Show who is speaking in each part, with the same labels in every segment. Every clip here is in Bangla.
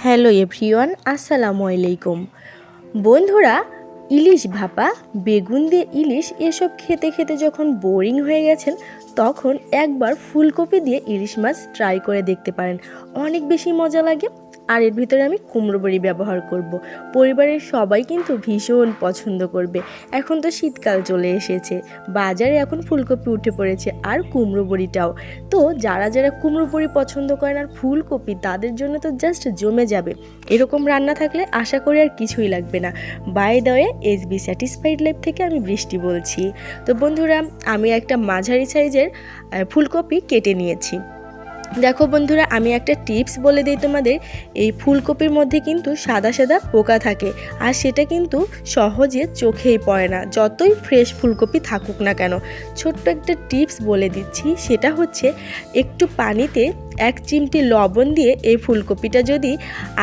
Speaker 1: হ্যালো এভরিওয়ান, আসসালামু আলাইকুম। বন্ধুরা, ইলিশ ভাপা, বেগুন দিয়ে ইলিশ এসব খেতে খেতে যখন বোরিং হয়ে গেছেন, তখন একবার ফুলকপি দিয়ে ইলিশ মাছ ট্রাই করে দেখতে পারেন। অনেক বেশি মজা লাগে। আর এর ভিতরে আমি কুমড়ো বড়ি ব্যবহার করব। পরিবারের সবাই কিন্তু ভীষণ পছন্দ করবে। এখন তো শীতকাল চলে এসেছে, বাজারে এখন ফুলকপি উঠে পড়েছে, আর কুমড়ো বড়িটাও। তো যারা যারা কুমড়ো বড়ি পছন্দ করেন আর ফুলকপি, তাদের জন্য তো জাস্ট জমে যাবে। এরকম রান্না থাকলে আশা করি আর কিছুই লাগবে না। By the way, SB satisfied life থেকে আমি বৃষ্টি বলছি। তো বন্ধুরা, আমি একটা মাঝারি সাইজের ফুলকপি কেটে নিয়েছি। দেখো বন্ধুরা, আমি একটা টিপস বলে দিই তোমাদের। এই ফুলকপির মধ্যে কিন্তু সাদা সাদা পোকা থাকে, আর সেটা কিন্তু সহজে চোখেই পড়ে না, যতই ফ্রেশ ফুলকপি থাকুক না কেন। ছোট্ট একটা টিপস বলে দিচ্ছি, সেটা হচ্ছে একটু পানিতে 1 চিমটি লবণ দিয়ে এই ফুলকপিটা যদি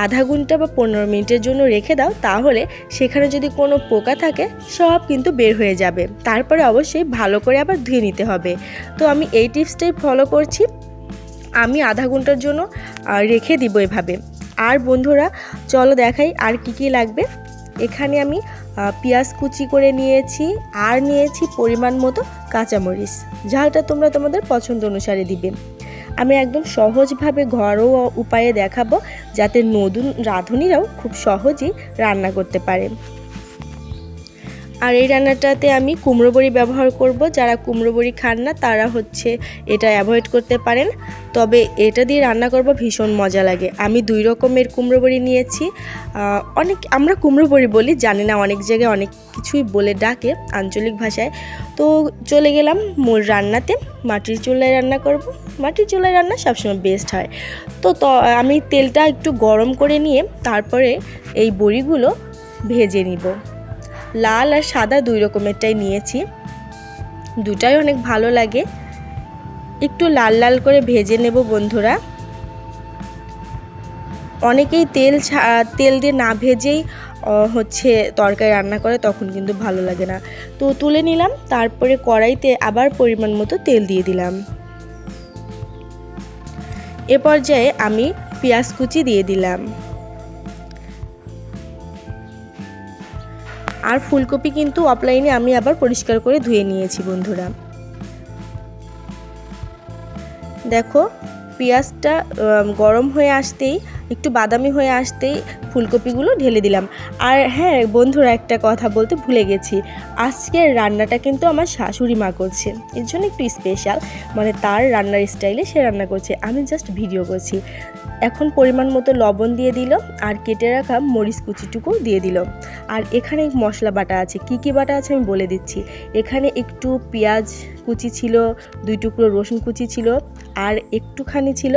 Speaker 1: আধা ঘন্টা বা 15 মিনিটের জন্য রেখে দাও, তাহলে সেখানে যদি কোনো পোকা থাকে সব কিন্তু বের হয়ে যাবে। তারপরে অবশ্যই ভালো করে আবার ধুয়ে নিতে হবে। তো আমি এই টিপসটাই ফলো করছি। আমি আধা ঘন্টার জন্য রেখে দিব এভাবে। আর বন্ধুরা, চলো দেখাই আর কি কি লাগবে। এখানে আমি পেঁয়াজ কুচি করে নিয়েছি, আর নিয়েছি পরিমাণ মতো কাঁচামরিচ। ঝালটা তোমরা তোমাদের পছন্দ অনুসারে দিবে। আমি একদম সহজভাবে ঘরোয়া উপায়ে দেখাবো, যাতে নতুন রাঁধুনিরাও খুব সহজেই রান্না করতে পারে। আর এই রান্নাটাতে আমি কুমড়ো বড়ি ব্যবহার করব। যারা কুমড়ো বড়ি খান না, তারা এটা অ্যাভয়েড করতে পারেন। তবে এটা দিয়ে রান্না করব, ভীষণ মজা লাগে। আমি 2 রকমের কুমড়ো বড়ি নিয়েছি। আমরা কুমড়ো বড়ি বলি, জানি না অনেক জায়গায় অনেক কিছুই বলে ডাকে আঞ্চলিক ভাষায়। তো চলে গেলাম মূল রান্নাতে। মাটির চুলায় রান্না করব। মাটির চুলায় রান্না সবসময় বেস্ট হয়। তো আমি তেলটা একটু গরম করে নিয়ে তারপরে এই বড়িগুলো ভেজে নিব। লাল আর সাদা 2 রকমেরটাই নিয়েছি, দুটাই অনেক ভালো লাগে। একটু লাল লাল করে ভেজে নেব বন্ধুরা। অনেকেই তেল দিয়ে না ভেজেই তরকারি রান্না করে, তখন কিন্তু ভালো লাগে না। তো তুলে নিলাম, তারপরে কড়াইতে আবার পরিমাণ মতো তেল দিয়ে দিলাম। এ পর্যায়ে আমি পেঁয়াজ কুচি দিয়ে দিলাম। আর ফুলকপি কিন্তু অফলাইনে আমি আবার পরিষ্কার করে ধুয়ে নিয়েছি বন্ধুরা। দেখো, পেঁয়াজটা গরম হয়ে আসতেই, একটু বাদামি হয়ে আসতেই ফুলকপিগুলো ঢেলে দিলাম। আর হ্যাঁ বন্ধুরা, একটা কথা বলতে ভুলে গেছি। আজকের রান্নাটা কিন্তু আমার শাশুড়ি মা করছে, এর জন্য একটু স্পেশাল। মানে তার রান্নার স্টাইলে সে রান্না করছে, আমি জাস্ট ভিডিও করছি। এখন পরিমাণ মতো লবণ দিয়ে দিল, আর কেটে রাখা মরিচ কুচিটুকু দিয়ে দিল। আর এখানে মশলা বাটা আছে। কি কি বাটা আছে আমি বলে দিচ্ছি। এখানে একটু পেঁয়াজ কুচি ছিল, 2 টুকরো রসুন কুচি ছিল, আর একটুখানি ছিল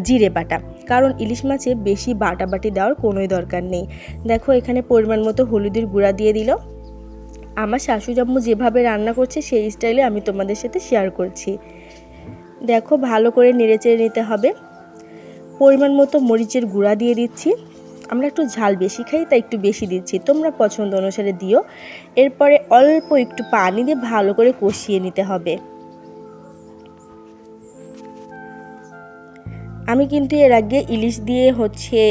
Speaker 1: জিরে বাটা। কারণ ইলিশ মাছে বেশি বাটাবাটি দেওয়ার কোনোই দরকার নেই। দেখো, এখানে পরিমাণ মতো হলুদের গুঁড়া দিয়ে দিল। আমার শাশুড়ি আম্মু যেভাবে রান্না করছে সেই স্টাইলে আমি তোমাদের সাথে শেয়ার করছি। দেখো, ভালো করে নেড়েচেড়ে নিতে হবে। পরিমাণ মতো মরিচের গুঁড়া দিয়ে দিচ্ছি। আমরা একটু ঝাল বেশি খাই, তাই একটু বেশি দিচ্ছি, তোমরা পছন্দ অনুসারে দিও। এরপরে অল্প একটু পানি দিয়ে ভালো করে কষিয়ে নিতে হবে। আমি কিন্তু এর আগে ইলিশ দিয়ে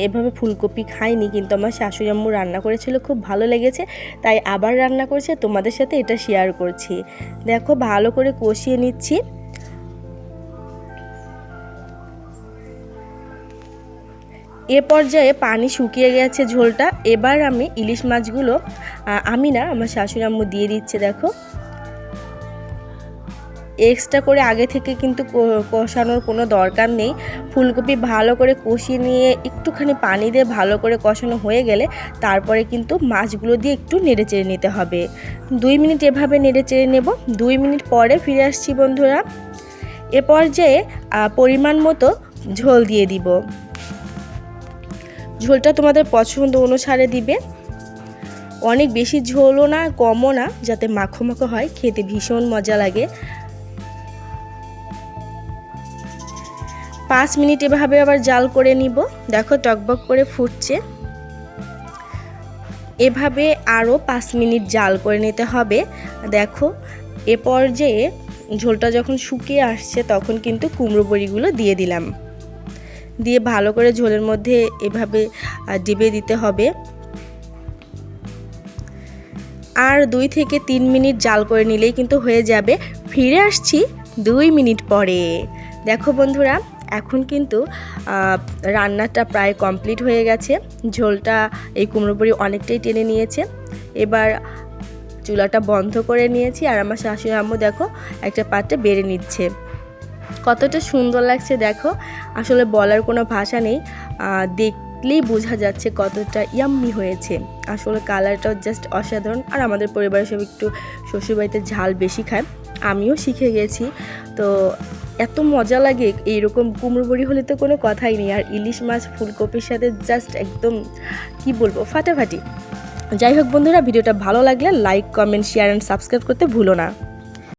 Speaker 1: এভাবে ফুলকপি খাইনি, কিন্তু আমার শাশুড়ি আম্মু রান্না করেছিল, খুব ভালো লেগেছে, তাই আবার রান্না করছে, তোমাদের সাথে এটা শেয়ার করছি। দেখো, ভালো করে কষিয়ে নিচ্ছি। এ পর্যায়ে পানি শুকিয়ে গেছে ঝোলটা। এবার আমি ইলিশ মাছগুলো, আমার শাশুড়ি আম্মু দিয়ে দিচ্ছে। দেখো, এক্সট্রা করে আগে থেকে কিন্তু কষানোর কোনো দরকার নেই। ফুলকপি ভালো করে কষিয়ে নিয়ে একটুখানি পানি দিয়ে ভালো করে কষানো হয়ে গেলে তারপরে কিন্তু মাছগুলো দিয়ে একটু নেড়েচেড়ে নিতে হবে। 2 মিনিট এভাবে নেড়েচেড়ে নেব। 2 মিনিট পরে ফিরে আসছি বন্ধুরা। এ পর্যায়ে পরিমাণ মতো ঝোল দিয়ে দিব। ঝোলটা তোমাদের পছন্দ অনুসারে দিবে। অনেক বেশি ঝোলও না, কমও না, যাতে মাখো মাখো হয়, খেতে ভীষণ মজা লাগে। 5 মিনিট এভাবে আবার জাল করে নিব। দেখো, টকবক করে ফুটছে। এভাবে আরও 5 মিনিট জাল করে নিতে হবে। দেখো, এ পর্যায়ে ঝোলটা যখন শুকিয়ে আসছে, তখন কিন্তু কুমড়ো বড়িগুলো দিয়ে দিলাম। দিয়ে ভালো করে ঝোলের মধ্যে এভাবে ডিবে দিতে হবে। আর 2 থেকে 3 মিনিট জাল করে নিলেই কিন্তু হয়ে যাবে। ফিরে আসছি 2 মিনিট পরে। দেখো বন্ধুরা, এখন কিন্তু রান্নাটা প্রায় কমপ্লিট হয়ে গেছে। ঝোলটা এই কুমড়ো বড়ি অনেকটাই টেনে নিয়েছে। এবার চুলাটা বন্ধ করে নিয়েছি আর আমার শাশুড়ি আম্মু দেখো একটা পাত্রে বেড়ে নিচ্ছে। কতটা সুন্দর লাগছে দেখো, আসলে বলার কোনো ভাষা নেই। দেখলেই বোঝা যাচ্ছে কতটা ইয়াম্মি হয়েছে। আসলে কালারটাও জাস্ট অসাধারণ। আর আমাদের পরিবারের সব একটু শ্বশুরবাড়িতে ঝাল বেশি খায়, আমিও শিখে গেছি। তো এত মজা লাগে, এইরকম কুমড়ো বড়ি হলে তো কোনো কথাই নেই। আর ইলিশ মাছ ফুলকপির সাথে জাস্ট একদম কি বলবো, ফাটাফাটি। যাই হোক বন্ধুরা, ভিডিওটা ভালো লাগলে like, comment, share and subscribe করতে ভুলো না।